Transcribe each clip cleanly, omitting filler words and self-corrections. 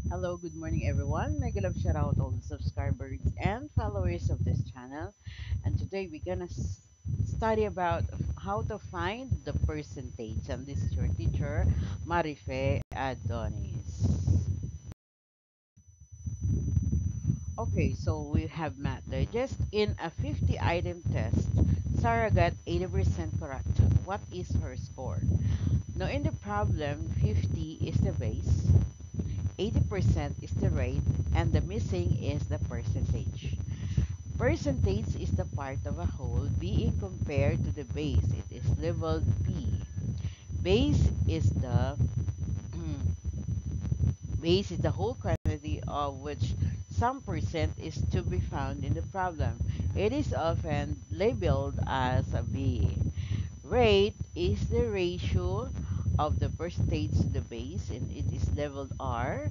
Hello, good morning everyone. Mega love shout out all the subscribers and followers of this channel. And today we're gonna study about how to find the percentage. And this is your teacher, Marife Adonis. Okay, so we have math there. Just in a 50 item test, Sarah got 80% correct. What is her score? Now in the problem, 50 is the base, 80% is the rate, and the missing is the percentage. Percentage is the part of a whole being compared to the base. It is labeled P. Base is the base is the whole quantity of which some percent is to be found in the problem. It is often labeled as a B. Rate is the ratio of the percentage to the base, and it is labeled R,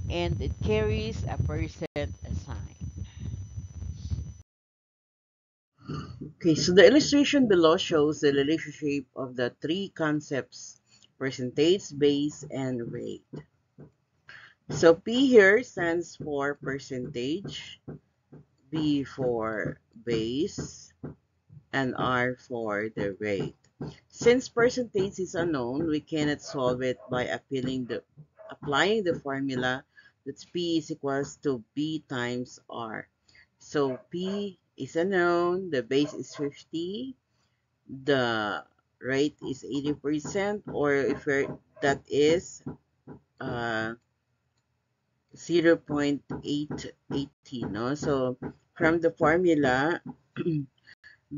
and it carries a percent sign. Okay, so the illustration below shows the relationship of the three concepts: percentage, base, and rate. So P here stands for percentage, B for base, and R for the rate. Since percentage is unknown, we cannot solve it by applying the formula that P is equals to B times R. So P is unknown, the base is 50, the rate is 80%, or if that is uh, 0.880, no? So from the formula,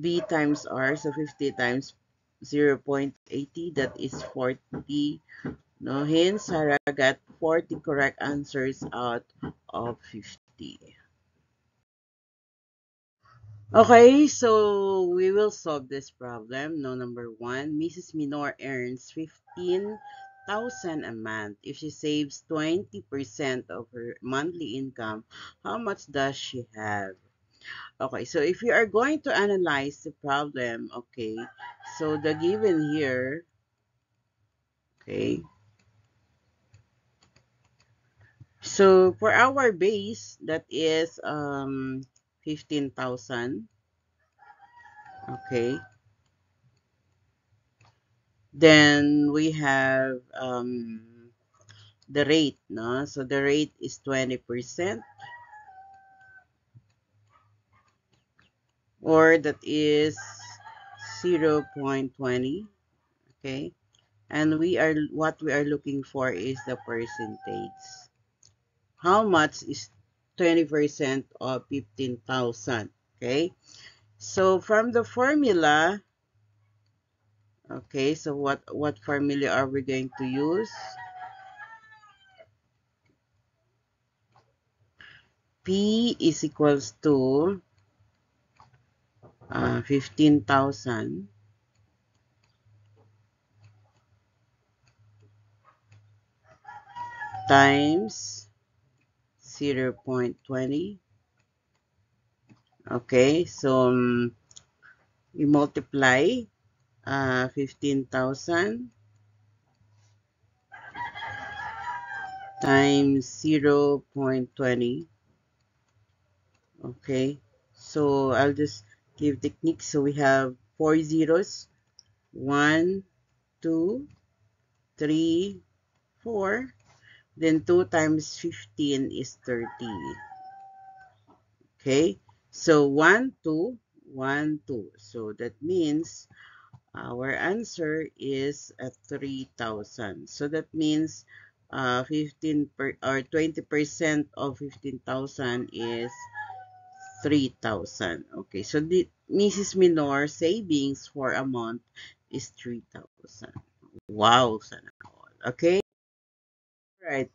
B times R, so 50 times 0.80, that is 40. No, hence Sarah got 40 correct answers out of 50. Okay, so we will solve this problem. No, number one, Mrs. Minor earns 15,000 a month. If she saves 20% of her monthly income, how much does she have? Okay, so if you are going to analyze the problem, okay, so the given here, okay, so for our base, that is 15,000, okay. Then we have the rate, no? So the rate is 20%, or that is 0.20, okay? And what we are looking for is the percentage. How much is 20% of 15,000? Okay? So from the formula, okay, so what formula are we going to use? P is equals to 15,000 times 0.20. Okay, so we multiply 15,000 times 0.20. Okay, so I'll just give technique. So we have four zeros: 1, 2, 3, 4. Then 2 times 15 is 30. Okay, so 1, 2, 1, 2. So that means our answer is at 3,000. So that means 20% of 15,000 is 3,000. Okay, so the Mrs. Minor savings for a month is 3,000. Wow, sana all. Okay, right.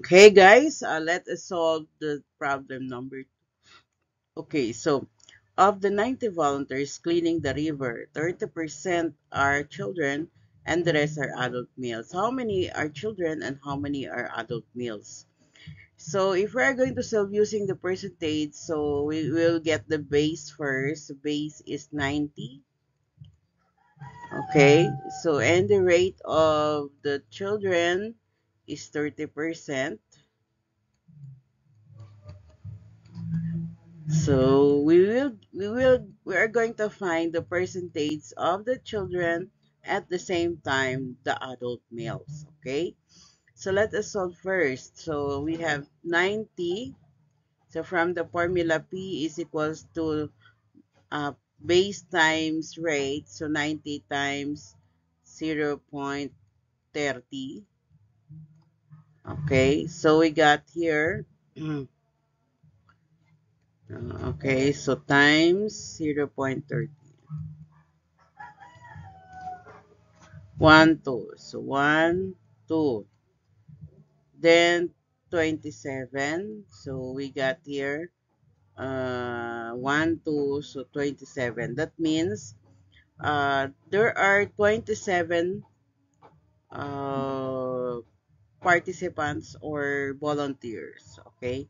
Okay, guys, let us solve the problem number. Okay, so of the 90 volunteers cleaning the river, 30% are children and the rest are adult males. How many are children and how many are adult males? So if we're going to solve using the percentage, so we will get the base first. The base is 90. Okay, so and the rate of the children is 30%. So we are going to find the percentage of the children at the same time the adult males. Okay, so let us solve first. So we have 90. So from the formula, P is equals to base times rate. So 90 times 0.30. Okay, so we got here. Okay, so times 0.30. 1, 2. So 1, 2. Then 27. So we got here 1, 2. So 27. That means there are 27 uh, participants or volunteers. Okay,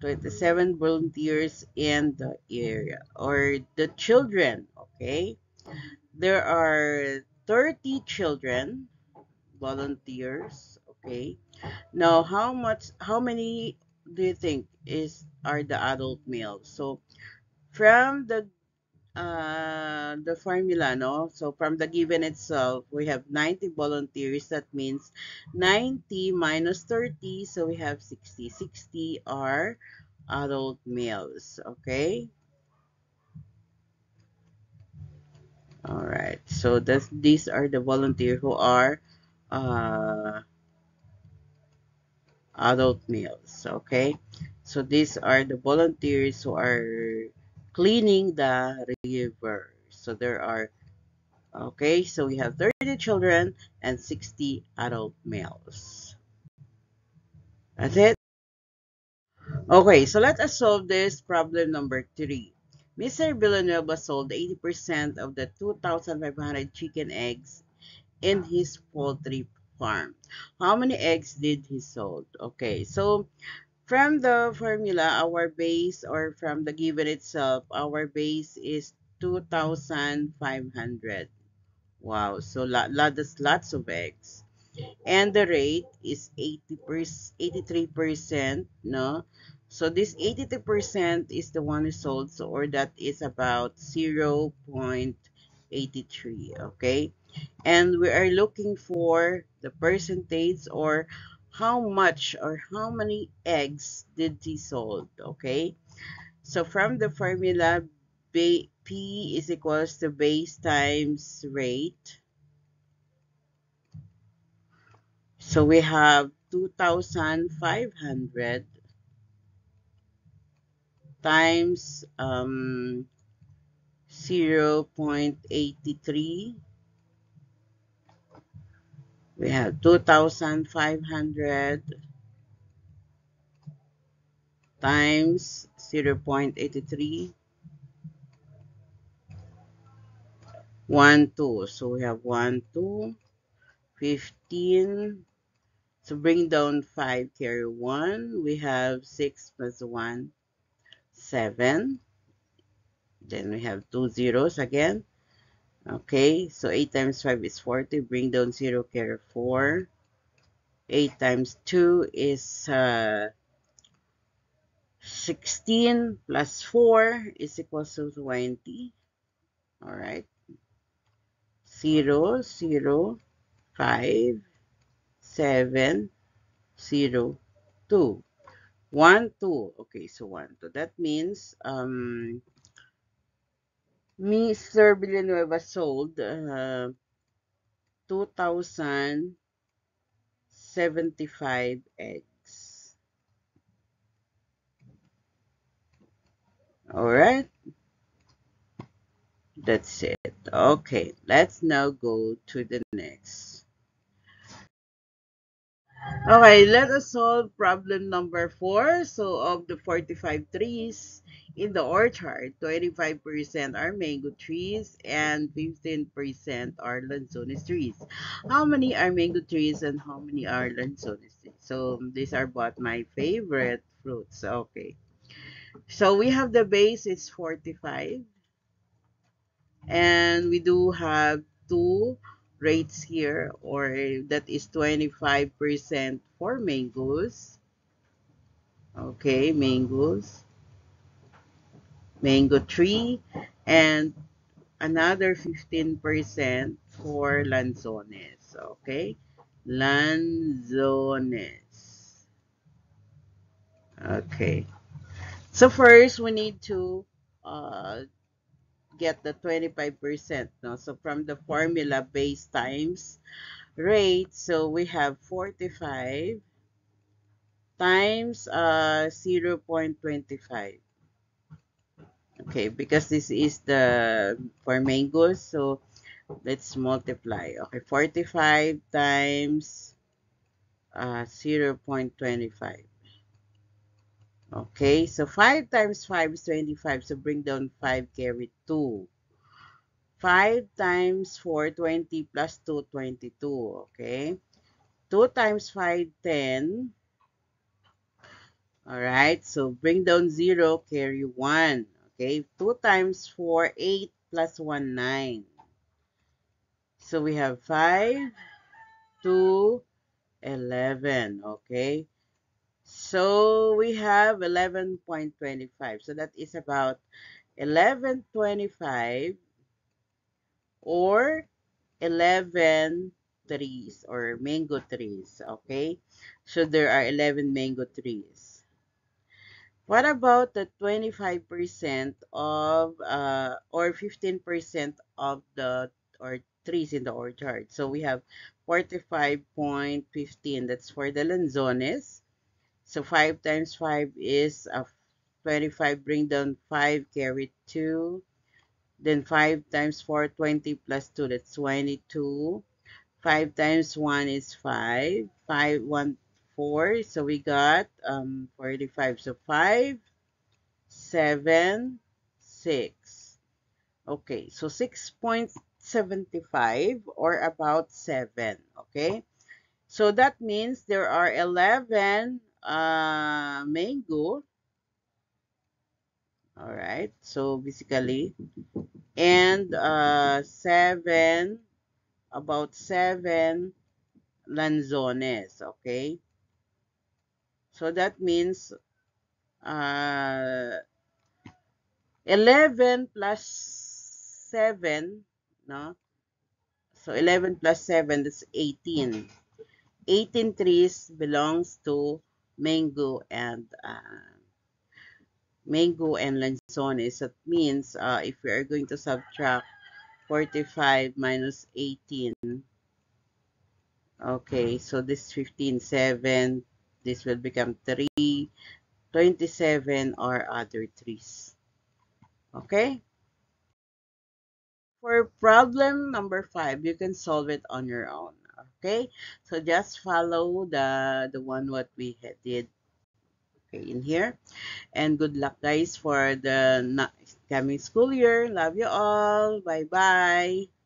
27 volunteers in the area or the children. Okay, there are 30 children volunteers. Okay, now how many do you think are the adult males? So from the formula, no? So from the given itself, we have 90 volunteers. That means 90 minus 30, so we have 60. 60 are adult males, okay? All right. So these are the volunteers who are uh, adult males, okay? So these are the volunteers who are cleaning the river. So there are okay, so we have 30 children and 60 adult males. That's it. Okay, so let us solve this problem number 3. Mr. Villanueva sold 80% of the 2,500 chicken eggs in his poultry farm. How many eggs did he sold? Okay, so from the formula, our base or from the given itself, our base is 2,500. Wow, so that's lots of eggs. And the rate is 83%, no? So this 83% is the one who sold, so, or that is about 0.83, okay? And we are looking for the percentage or how much or how many eggs did he sold, okay? So from the formula, P is equals to base times rate. So we have 2,500 times 0.83. We have 2,500 times 0.83. 1, 2. So we have 1, 2, 15. So bring down 5, carry 1. We have 6 plus 1, 7. Then we have 2 zeros again. Okay, so 8 times 5 is 40. Bring down 0, carry 4. 8 times 2 is 16 plus 4 is equals to 20. All right. 0, 0, 5, 7, 0, 2. 1, 2. Okay, so 1, 2. That means Mr. Villanueva sold 2,075 eggs. All right. That's it. Okay, let's now go to the next. Okay, let us solve problem number 4. So of the 45 trees in the orchard, 25% are mango trees and 15% are lanzones trees. How many are mango trees and how many are lanzones trees? So these are both my favorite fruits. Okay. So we have the base is 45 and we do have two rates here, or that is 25% for mangoes. Okay, mango tree, and another 15% for lanzones. Okay, lanzones. Okay, so first we need to uh, get the 25%. No? So from the formula base times rate, so we have 45 times 0.25. Okay, because this is the for mangoes, so let's multiply. Okay, 45 times 0.25. Okay, so 5 times 5 is 25. So bring down 5, carry 2. 5 times 4, 20 plus 2, 22. Okay, 2 times 5, 10. All right, so bring down 0, carry 1. Okay, 2 times 4, 8 plus 1, 9. So we have 5, 2, 11. Okay, so we have 11.25. So that is about 11.25 or 11 trees or mango trees. Okay, so there are 11 mango trees. What about the 25% of or 15% of the or trees in the orchard? So we have 45.15. That's for the lanzones. So 5 times 5 is 25. Bring down 5, carry 2. Then 5 times 4, 20 plus 2, that's 22. 5 times 1 is 5. 5, 1, 4. So we got 45. So 5, 7, 6. Okay, so 6.75 or about 7. Okay, so that means there are 11 mango. All right, so basically, and 7, about 7 lanzones. Okay, so that means uh, 11 plus 7, no? So 11 plus 7, that's 18. 18 trees belongs to mango and lanzones. That means if we are going to subtract 45 minus 18, okay, so this 15, 7, this will become 3, 27 are other trees. Okay? For problem number 5, you can solve it on your own. Okay? So just follow the one what we did, okay, in here. And good luck guys for the coming school year. Love you all. Bye-bye.